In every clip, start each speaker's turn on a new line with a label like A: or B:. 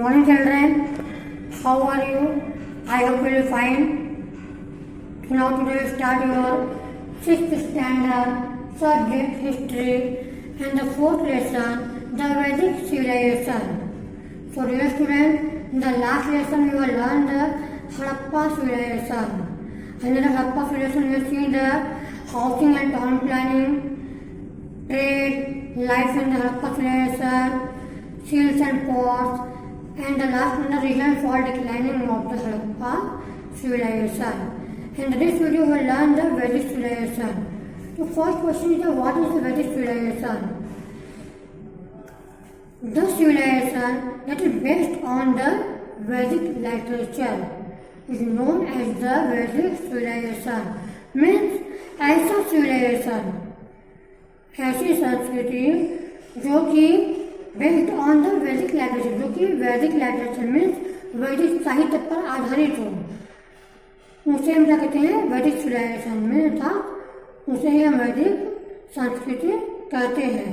A: morning children, how are you? I hope you will fine. So now today we start your 6th standard subject history and the 4th lesson, the Vedic civilization. So dear students, in the last lesson we will learn the Harappa civilization. And in the Harappa civilization we have seen the housing and town planning, trade, life in the Harappa civilization, seals and ports, and the last one the region for declining of the Harappa civilization. And in this video we will learn the Vedic civilization. The first question is what is the Vedic civilization? The civilization that is based on the Vedic literature is known as the Vedic civilization. Means ऐसा civilization, ऐसी संस्कृति जो कि based on the वैदिक literature, जो कि वैदिक literature means वैदिक साहित्य पर आधारित हो, उसे हम क्या कहते हैं? वैदिक सिविलाइजेशन में था, उसे ही हम वैदिक संस्कृति कहते हैं.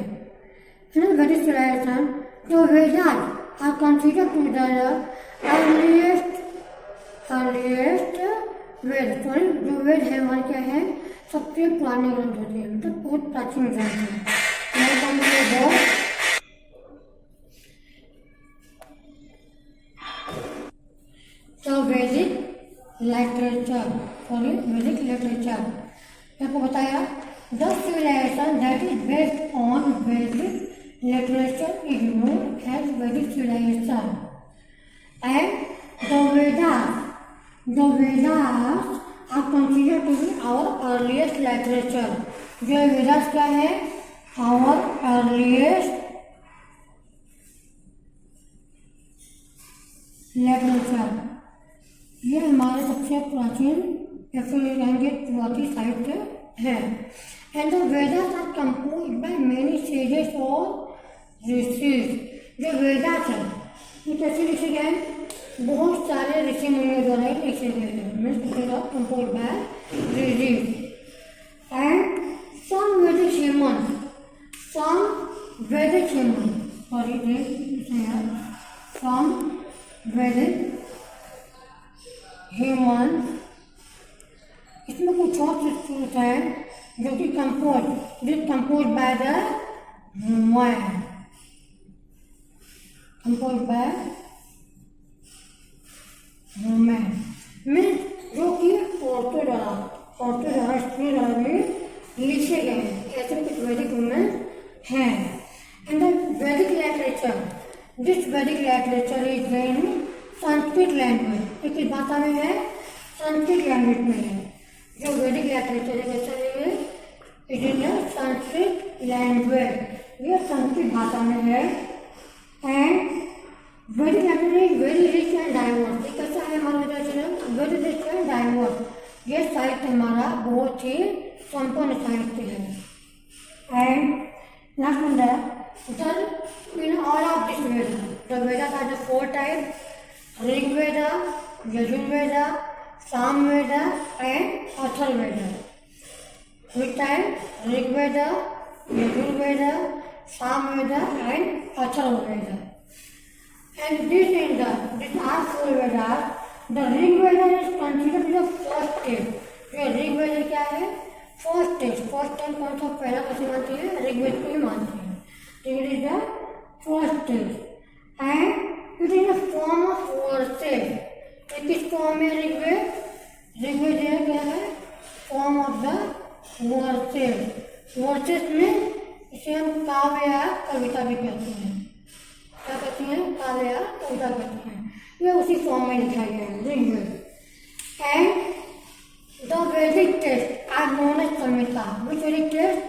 A: वैदिक सिविलाइजेशन जो Vedas are consider to the earliest Veda, sorry जो वेद है हमारे क्या है? सबसे पुराने ग्रंथ होते हैं, मतलब बहुत प्राचीन ग्रंथ है. तो वैदिक लिटरेचर, वैदिक लिटरेचर आपको बताया the civilization that is based on Vedic literature is known as Vedic civilization. And the Vedas are consider to be our earliest literature. जो वेदास क्या है? आवर अर्लीस्ट लिटरेचर, ये हमारे सबसे प्राचीन पुरातन साहित्य है. And the Vedas are compose by many sages और ऋषिज. जो वेदास है ये कैसे लिखे गए? बहुत सारे ऋषि मुनियों द्वारा लिखे गए हैं. Means compose by rishis. And some Vedic human, इसमें कुछ और चीज है जो कि compose by the human, means जो कि औरतों द्वारा स्त्री द्वारा भी लिखे गए हैं. ऐसे कुछ वैदिक ह्यूमन हैं. एंड द वैदिक लिटरेचर, दिस वैदिक literature is in Sanskrit language. एक किस भाषा में है? संस्कृत लैंग्वेज में है. जो वैदिक लिटरेचर है कैसा है? इट इज संस्कृत लैंग्वेज, ये संस्कृत भाषा में है. And Vedic literature is very rich and diverse. ये कैसा है हमारा literature? Very rich and diverse. ये साहित्य हमारा बहुत ही संपन्न साहित्य है. And last one in all of this Veda the Vedas are the 4 types: Rigveda, Yajurveda, Samaveda and Atharvaveda. Which type? Rigveda, Yajurveda, Samaveda and Atharvaveda. And these are 4 Vedas. The Rigveda is considered the first text. ये ऋग्वेद क्या है? First text. फर्स्ट टेक्स्ट कौन सा? पहला कैसे मानते हैं? ऋग्वेद को ही मानते हैं. It is the first text and it is a form of versus. किस फॉर्म में ऋग्वेद? ऋग्वेद क्या है? Form of the versus. Versus में इसे हम काव्य या कविता भी कहते हैं. क्या कहते हैं? काव्य या कविता कहते हैं. ये उसी फॉर्म में लिखा गया है Rigveda. And the Vedic text are known as Samhita. Which Vedic text?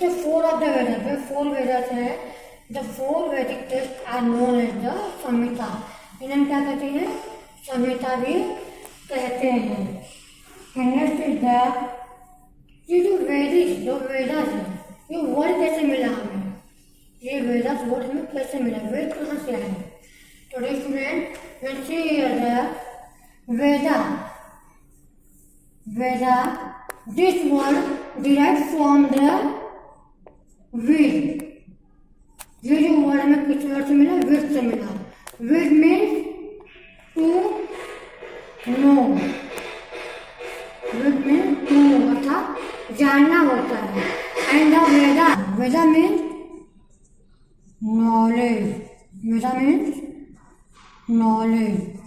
A: The 4 of the Vedas. जो 4 वेदास है, the 4 Vedic text are known as the Samhita. इन्हें क्या कहते हैं? संहिता भी कहते हैं. नेक्स्ट इज द ये जो वेदास है, ये वर्ड कैसे मिला हमें? ये वेदास वर्ड हमें कैसे मिला? वेद कहाँ से आए? तो student let's see here the Veda. This word derived from the Ved. ये जो वर्ड हमें किस वर्ड से मिला? वेद से मिला. वेद means Veda means knowledge. Veda means knowledge.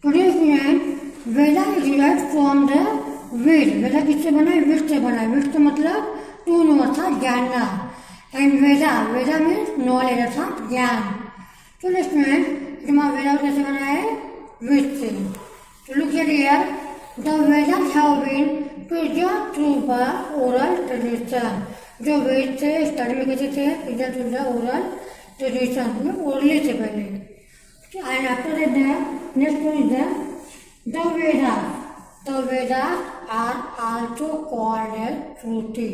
A: Today student, Veda is derived from the Ved. Veda किससे बना है? वेद से बना है. वेद का मतलब टू नो अर्थात जानना. एंड वेदा मीन्स नॉलेज अर्थात ज्ञान. तो स्टूडेंट तुम्हारा वेदा कैसे बना है? वेद से. तो look here, the Vedas have been preserved through the oral tradition. जो वेद से स्टडी में कैसे थे? Preserve through the oral tradition, orally से पहले. And after that next one is the Vedas. The Vedas are also called as Shruti.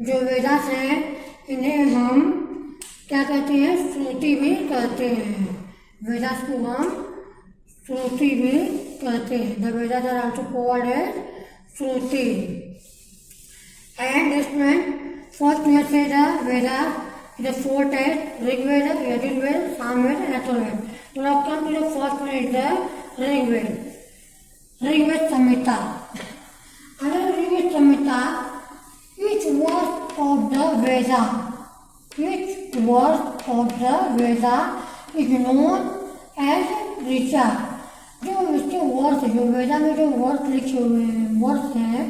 A: जो वेदास हैं इन्हें हम क्या कहते हैं? श्रुति भी कहते हैं. वेदास को हम श्रुति भी कहते हैं. The Vedas are also called as Shruti. And इसमें फर्स्ट में से the Vedas the four type: Rigveda, Yajurveda, Samaveda and Atharvaveda. तो now come to the first one is the Rigveda. Rigveda Samhita. Under Rig Samhita, each word of the Veda is known as Richa. जो इसके words, जो वेदा में जो words लिखे हुए हैं, वर्ड्स हैं,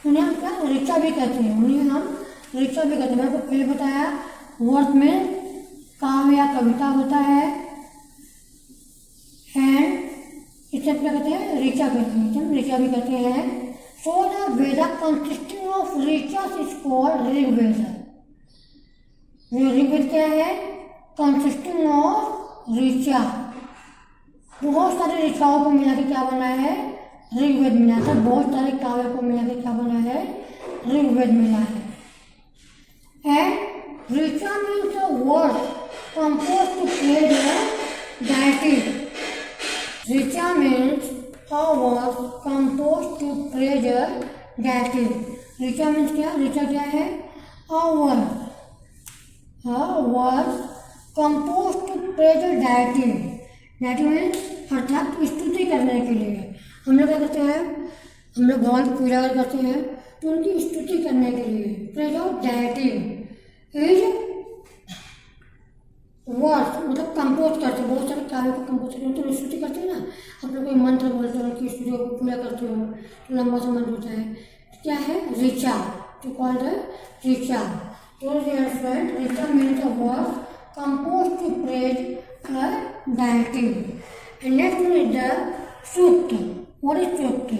A: उन्हें हम क्या ऋचा भी कहते हैं. उन्हें हम ऋचा भी कहते हैं. मैंने आपको पहले बताया वर्ड में काव्य या कविता होता है एंड इसे क्या कहते हैं? ऋचा कहते हैं. ऋचा भी कहते हैं. So the Veda consisting of riches is called Rigveda. ये ऋग्वेद क्या है? Consisting of Richa. बहुत सारे ऋचाओं को मिला के क्या बना है? ऋग्वेद मिला था. बहुत सारे काव्य को मिला के क्या बना है? ऋग्वेद मिला है. And Richa means a word composed to praise the deity. Richa means a word composed to praise a deity. Richa means क्या? ऋचा क्या है? A word composed to praise a deity. deity means अर्थात स्तुति करने के लिए. हम लोग क्या करते हैं? हम लोग भगवान की पूजा करते हैं तो उनकी स्तुति करने के लिए praise a deity is word मतलब कंपोज करते हैं. बहुत सारे काव्य को कंपोज करते हैं तो स्तुति करते हैं ना. आप लोग कोई मंत्र बोलते हो कि स्तुति को पूरा करते हो तो लंबा सा मंत्र होता है. क्या है? ऋचा. तो कॉल्ड ऋचा. तो Richa means a word compose to praise a deity. And next one is the Sukta. What is Sukta?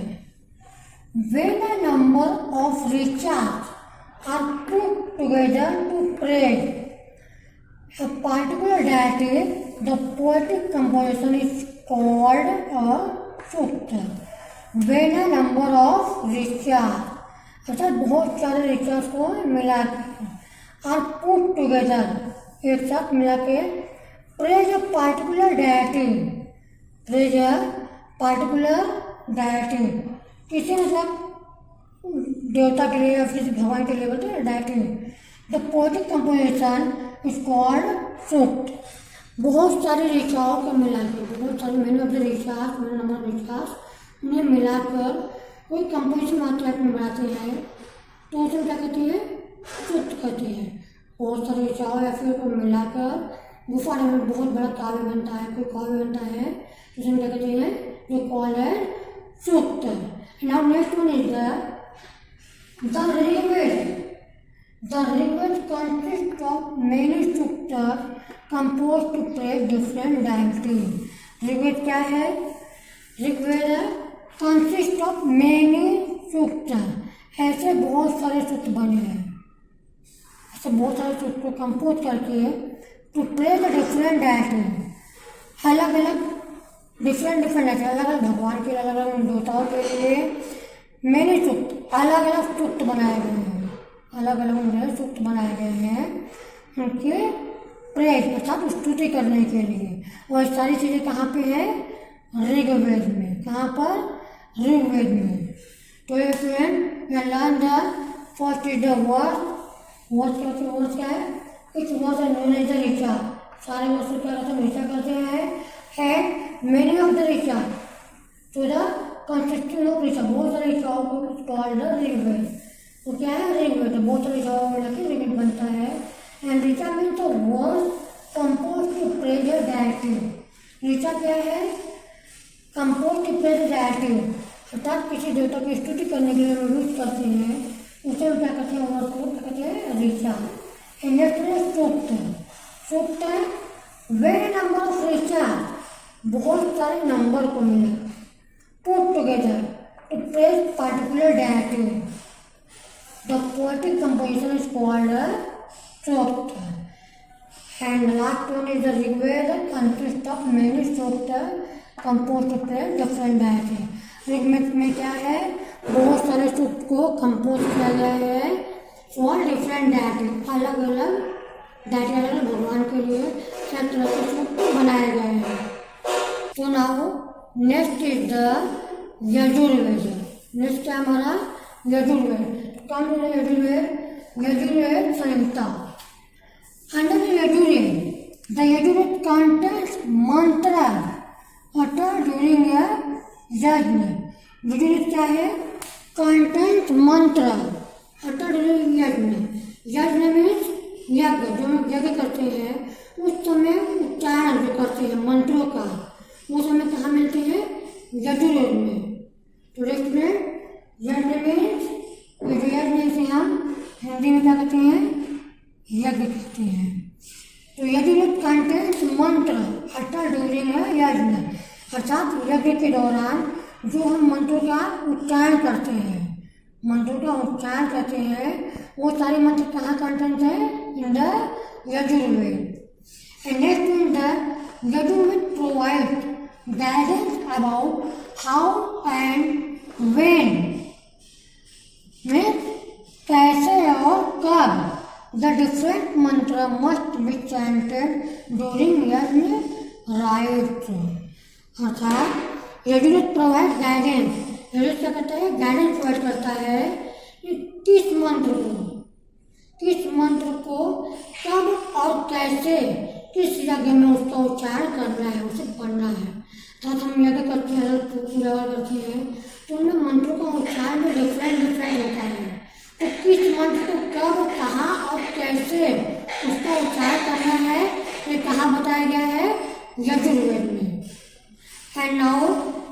A: When a number of Richas are put together to praise a particular deity, the poetic composition is called a sukta. When a number of riches, अर्थात बहुत सारे रिचर्स को मिला के और put together एक साथ मिला के praise a particular deity. Praise a particular deity किसी मतलब देवता के लिए या फिर भगवान के लिए बोलते हैं deity. The poetic composition is called Sukta. बहुत सारे ऋचाओं को मिला के, बहुत सारे मैंने ऑफ द ऋचास, मैंने नंबर ऋचास उन्हें मिलाकर कोई कंपोजिशन मात्रा में बनाते हैं तो उसे क्या कहते हैं? सूक्त कहते हैं. बहुत सारे ऋचाओं या फिर को मिलाकर गुफा में बहुत बड़ा काव्य बनता है, कोई काव्य बनता है तो उसे क्या कहते हैं? जो कॉल्ड है Sukta. Now next one is the Rigveda. The Rigved consists of many suktas composed to praise different deities. Rigveda क्या है? Rigveda consist of many Sukta. ऐसे बहुत सारे सूक्त बने हैं. ऐसे बहुत सारे सूक्त को कंपोज करके टू प्रेज द डिफरेंट डैटी. अलग अलग डिफरेंट ऐसे अलग अलग भगवान के अलग अलग देवताओं के लिए मेनी सूक्त अलग अलग सूक्त बनाए गए हैं. अलग अलग सूक्त बनाए गए हैं उनके प्रेज अर्थात स्तुति करने के लिए. और सारी चीज़ें कहाँ पे है? ऋग्वेद में. कहाँ पर? ऋग्वेद में. तो ये friend you learn the first is the word. Word क्या है? इस वर्ड से नोन एज द ऋचा. सारे वर्ड से क्या करते हैं? ऋचा करते हैं. And many of the Richa तो द कंसिस्टिंग ऑफ ऋचा. बहुत सारे ऋचाओं को कॉल्ड द ऋग्वेद. तो क्या है? ऋग्वेद. बहुत सारे ऋचाओं में मिला के ऋग्वेद बनता है. And richa means the word compose to present directive. Richa क्या है? कंपोज टू प्रेजेंट डायरेक्टिव, अर्थात किसी देवता की स्तुति करने के लिए हम यूज करते हैं, उसे क्या कहते हैं? वर्ड को क्या कहते हैं? ऋचा। नेक्स्ट है सूक्त। सूक्त है वेरी नंबर ऑफ ऋचा, बहुत सारे नंबर को मिला, put together to praise particular directive. The poetic composition is called sukta. And last one is the Rigveda, consist of many sukta compose to praise different directive. Rigveda में क्या है? बहुत सारे सूक्त को कंपोज किया गया है फॉर डिफरेंट डायरेक्टिव, अलग अलग डायरेक्टिव भगवान के लिए सब तरह के सूक्त बनाए गए हैं। तो now next is the Yajurveda. Next क्या हमारा? यजुर्वेद। कौन बोले यजुर्वेद? यजुर्वेद संहिता। अंडर द यजुर्वेद contains मंत्र uttered during a यज्ञ। यजुर्वेद क्या है? कंटेंट मंत्र uttered during यज्ञ। यज्ञ मीन्स यज्ञ, जो हम यज्ञ करते हैं उस समय उच्चारण जो करते हैं मंत्रों का, वो समय कहाँ मिलते हैं? यजुर्वेद में। तो नेक्स्ट में यज्ञ मीन्स, यज्ञ से हम हिंदी में क्या कहते हैं? यज्ञ कहते हैं। तो यजुर्वेद कंटेंस मंत्र uttered during यज्ञ, अर्थात यज्ञ के दौरान जो हम मंत्रों का उच्चारण करते हैं, मंत्रों का उच्चारण करते हैं, वो सारे मंत्र कहाँ कंटेंट है? In the Yajurveda. And next in the Yajurveda provide guidance about how and when, means कैसे और कब द डिफरेंट मंत्र मस्ट बी चैंटेड ड्यूरिंग यज्ञ राइट। अर्थात यजुर्वेद प्रोवाइड गाइडेंस, यजुर्वेद क्या करता है? गाइडेंस प्रोवाइड करता है कि किस मंत्र को कब और कैसे, किस यज्ञ में उसका उच्चारण करना है, उसे पढ़ना है। अर्थात हम यज्ञ करते हैं, पूजा करते हैं, तो उनमें मंत्रों का उच्चारण में डिफरेंट होता है। तो किस मंत्र को कब, कहाँ और कैसे उसका उच्चारण करना है, ये कहाँ बताया गया है? यजुर्वेद में। And now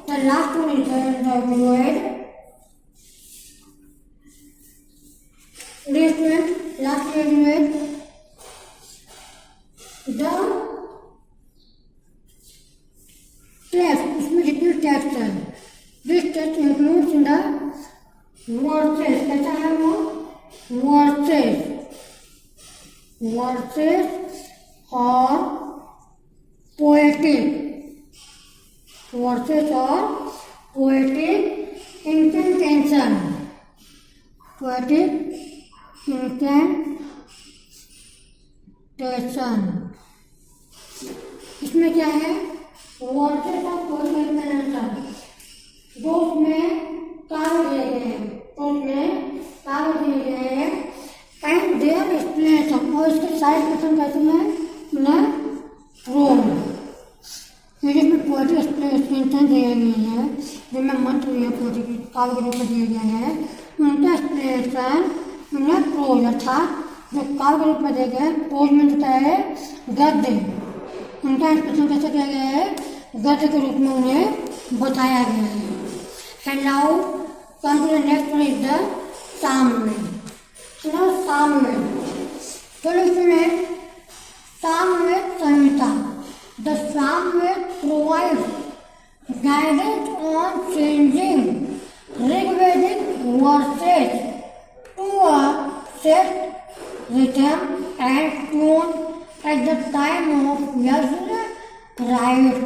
A: the last one is the Yajurveda. Last Yajurveda the text, उसमें जितने टेक्स्ट है, this text includes in the versus. कैसा है वो? वर्सेस और पोएटिक, वर्सेस और पोएटिक इंटेंशन, पोएटिक इंटेंशन। इसमें क्या है? वर्सेस और पोएटिक इंटेंशन, दो उसमें काव्य दिए गए हैं, तो उसमें काव्य दिए गए हैं एंड देयर एक्सप्लेनेशन, और इसके सारे क्वेश्चन कैसे हैं? ना रोम, जिसमें पोएटिक एक्सप्लेनेशन दिए गए हैं, जिनमें मंत्र दिए पोएटिक काव्य के रूप में दिए गए हैं, उनका एक्सप्लेनेशन उन्हें प्रोज, अर्थात जो काव्य के रूप में दिए गए, प्रोज में होता है गद्य, उनका एक्सप्लेनेशन कैसे किया गया है? गद्य के रूप में उन्हें बताया गया है। And now come to the next one is the Samaveda. now Samaveda, तो इसमें सामवेद संहिता। The Samved provides guidance on changing Rigvedic verses to a set rhythm and tune at the time of yajna rite।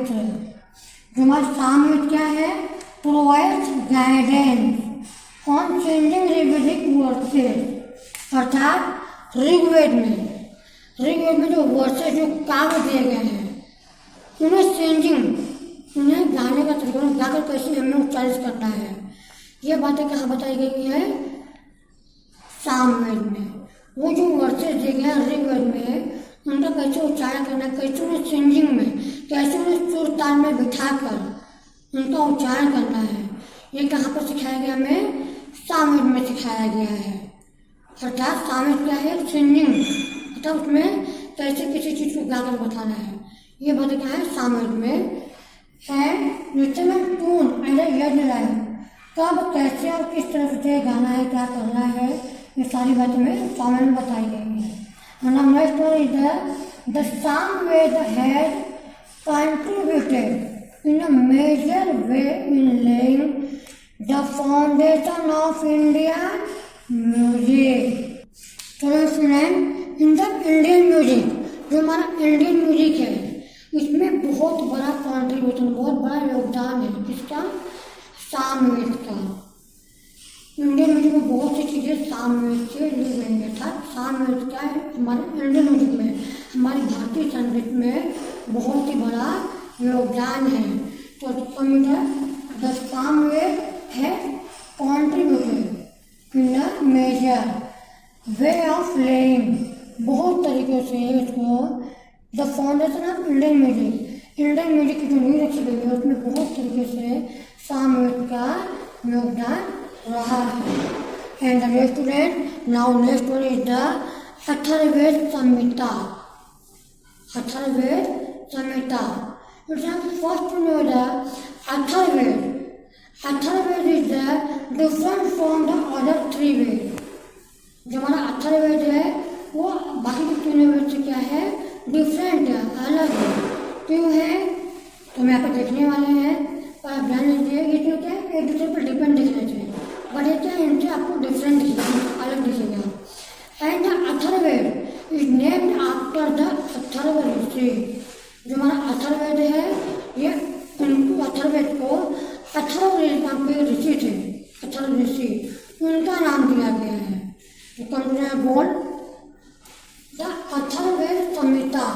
A: जो हमारा सामवेद क्या है? Provides guidance on changing Rigvedic versus, अर्थात ऋग्वेद में जो versus, जो काव्य दिए गए हैं, उन्हें चेंजिंग, उन्हें गाने का तरीका, उन्हें गाकर कैसे हमें उच्चारित करना है, ये बातें कहाँ बताई गई है? सामवेद में। वो जो वर्सेस दिए गए हैं ऋग्वेद में, उनका कैसे उच्चारण करना है, कैसे उन्हें चेंजिंग में, कैसे उन्हें सुर ताल में बिठाकर उनका उच्चारण करना है, ये कहाँ पर सिखाया गया? हमें सामवेद में सिखाया गया है। अर्थात सामवेद क्या है? सिंगिंग, तथा उसमें कैसे किसी चीज़ को गा कर बताना है, ये बातें क्या है सामवेद में। एंड इंस्ट्रूमेंट टून एंड यज्ञ लाइन, कब कैसे और किस तरह से गाना है, क्या करना है, ये सारी बातें में सामवेद में बताई गई है। Next one is the Samaveda has contributed in a major way in laying the foundation of Indian music. चलो student, in the Indian music, जो हमारा इंडियन म्यूजिक है, इसमें बहुत बड़ा कॉन्ट्रीब्यूशन, बहुत बड़ा योगदान है किसका, सामवेद का। इंडियन म्यूजिक में बहुत सी चीज़ें सामवेद से ली गई है, अर्थात सामवेद का हमारे इंडियन म्यूजिक में, हमारी भारतीय संगीत में बहुत ही बड़ा योगदान है। तो द सामवेद है contributed in a major way of laying, बहुत तरीके से इसको the foundation of Indian music, Indian music की जो नींव रखी गई है उसमें बहुत तरीके से सामवेद का योगदान रहा है। And the student, now next one is the Atharvaveda Samhita. Atharvaveda Samhita, first know the Atharvaveda. Atharvaveda is the different from the other three Veda. जो हमारा अथर्ववेद है वो बाकी के तीनों वेद से क्या है, डिफरेंट है, अलग है। क्यों है तो हम यहाँ पर देखने वाले हैं, और आप ध्यान लीजिए ये जो क्या है एक दूसरे पर डिपेंड दिखना चाहिए, बट ये क्या इनसे आपको डिफरेंट दिखेगा, अलग दिखेगा। And the Atharvaveda is named after the Atharva rishi. जो हमारा अथर्ववेद है ये अथर्ववेद को अथर्व ऋषि थे, अथर्व ऋषि उनका नाम दिया गया है। तो कंक्लूजन बोल the Atharvaveda Samhita,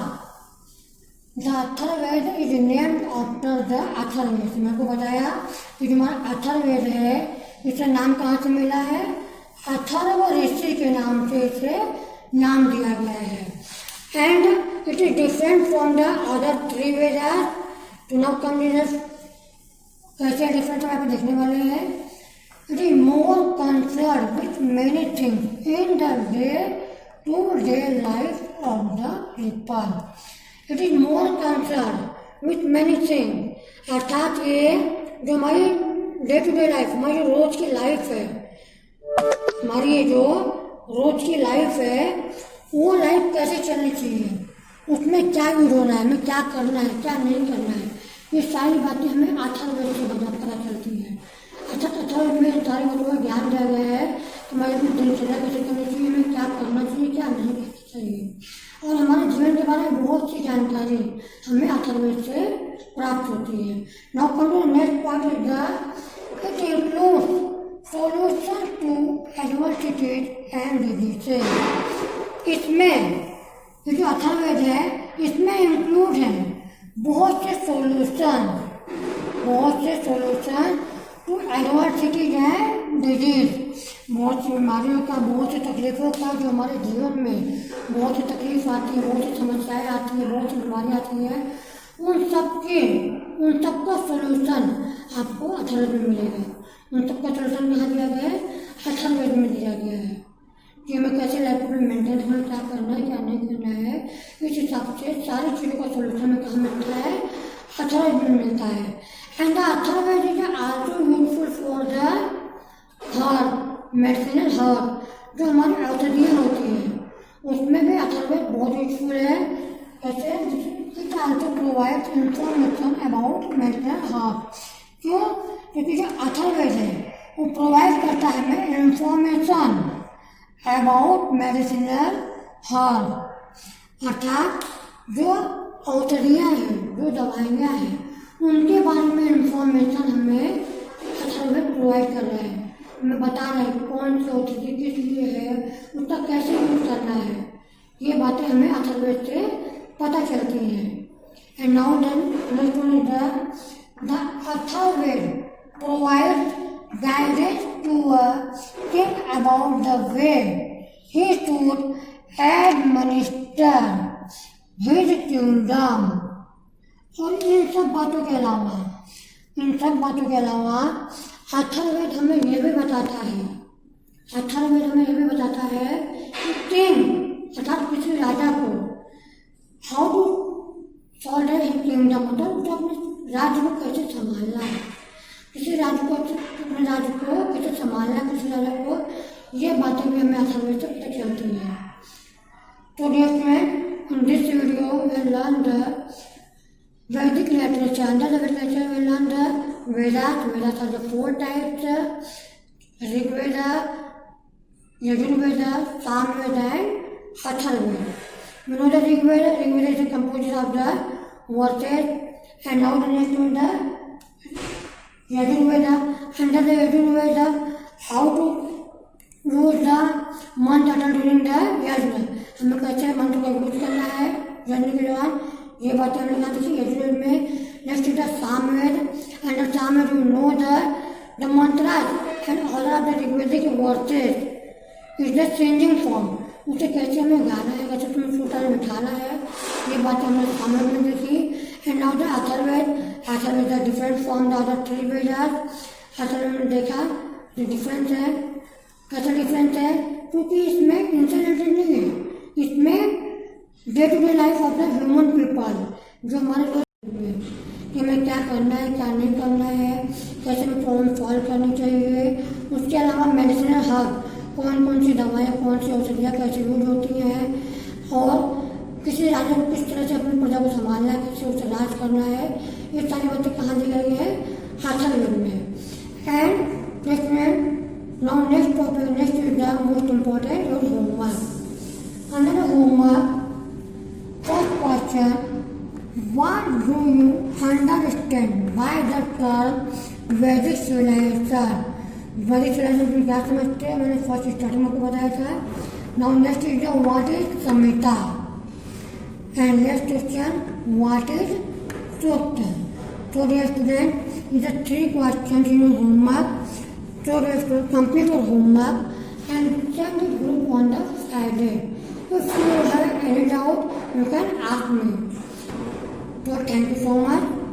A: the Atharvaveda is named after the Atharvaveda. मेरे को बताया कि जो हमारा अथर्ववेद है इसका नाम कहाँ से मिला है, अथर्व ऋषि के नाम से इसे नाम दिया गया है। And it is different from the other three Vedas. तो नाउ कंक्लूजन कैसे डिफरेंट हम यहाँ पे देखने वाले हैं। It is more concern with many things in the day to day life of the people. It is more concern with many things, अर्थात ये जो हमारी डे टू डे लाइफ, हमारी रोज की लाइफ है, हमारी ये जो रोज की लाइफ है वो लाइफ कैसे चलनी चाहिए, उसमें क्या यूज होना है, हमें क्या करना है, क्या नहीं करना है, ये सारी बातें हमें अथर्ववेद से पता चलती हैं। अथर्ववेद में सारी बातों का ज्ञान दिया गया है कि हमारी अपनी दिनचर्या कैसे करनी चाहिए, हमें क्या करना चाहिए, क्या नहीं करना चाहिए, और हमारे जीवन के बारे में बहुत सी जानकारी हमें अथर्ववेद से प्राप्त होती है। Now come to next part is the it includes solution to adversities and diseases. इसमें ये जो अथर्ववेद है इसमें इंक्लूड है बहुत से solution to adversities and disease, बहुत सी बीमारियों का, बहुत सी तकलीफों का जो हमारे जीवन में बहुत सी तकलीफ आती है, बहुत सी समस्याएं आती हैं, बहुत सी बीमारियाँ आती हैं, उन सब का सोल्यूशन आपको अथर्ववेद में मिलेगा। उन सब का सोल्यूशन कहाँ दिया गया है, अथर्ववेद में दिया गया है कि हमें कैसे लाइफ को मेंटेन करना, क्या करना है, क्या नहीं करना है। इस हिसाब से सारी चीज़ों का सोल्यूशन में कहाँ मिलता है, अथर्ववेद में मिलता है। And the Atharvaveda is also useful for the herb, medicinal herb, जो हमारी औषधियाँ होती हैं उसमें भी अथर्ववेद बहुत यूजफुल है। कैसे, it also provides information about medicinal herb. क्यों, क्योंकि जो अथर्ववेद है वो प्रोवाइड करता है हमें इंफॉर्मेशन अबाउट मेडिसिनल हर्ब, अर्थात जो औषधियाँ हैं, जो दवाइयाँ हैं, उनके बारे में इंफॉर्मेशन हमें अथर्ववेद प्रोवाइड कर रहा है, हमें बता रहे हैं कौन सी औषधि किस लिए है, उसका कैसे यूज करना है, ये बातें हमें अथर्ववेद से पता चलती हैं। And now then the Atharvaveda provides guidance to a king about the way he should administer his kingdom। और इन सब बातों के अलावा अथर्ववेद हमें ये भी बताता है कि किंग अर्थात किसी राजा को how to solve his kingdom, मतलब उसे अपने राज्य को कैसे संभालना है, किसी राज्य को अपने राज्य को कैसे संभालना है, किसी राजा को, ये बातें भी हमें आसानी से पता चलती हैं। तो dear friend, in this video we learn the Vedic literature. Under the Vedic literature we learn the Vedas. Vedas are the 4 types: Rig Veda, Yajurveda, Samveda and Atharvaveda. You know the Rig Veda. Rig Veda is composed of the verses, and now the next one the Yajurveda. Under the Yajurveda, how to use the mantra during the yajna. हमें कैसे मंत्र का use करना है यज्ञ के दौरान, ये बातें हमने कहा थी यजुर्वेद में। Next is the Samaveda, and the Samaveda you know the mantras and all of the Rigvedic verses is the changing form, उसे कैसे हमें गाना है, कैसे तुम्हें सूत्र में बिठाना है, ये बातें हमने सामवेद में देखी। And now the Atharvaveda, Atharvaveda the different form the other 3 Vedas. Atharvaveda में देखा जो डिफरेंस है, कैसा डिफरेंस है, क्योंकि इसमें इंसिडेंट नहीं है, इसमें day to day life of the human people, जो हमारे लोग हैं कि हमें क्या करना है, क्या नहीं करना है, कैसे हमें प्रॉब्लम सॉल्व करनी चाहिए। उसके अलावा मेडिसिनल हर्ब, कौन कौन सी दवाएं, कौन सी औषधियाँ कैसे यूज होती हैं, और किसी राजा को किस तरह से अपनी प्रजा को संभालना है, कैसे उसे राज करना है, ये सारी बातें कहाँ दी गई है, अथर्ववेद में। एंड नेक्स्ट में now next topic, next is the most important, your homework. Under the homework, first question: what do you understand by the term Vedic civilization? Vedic civilization क्या समझते हैं, मैंने फर्स्ट स्टार्टिंग में बताया था। Now next is the what is Samhita, and next question what is Sukta. So dear student, these are 3 questions in your homework. So you have to complete your homework and send the group on the Friday. If you have any doubt, you can ask me. So thank you so much.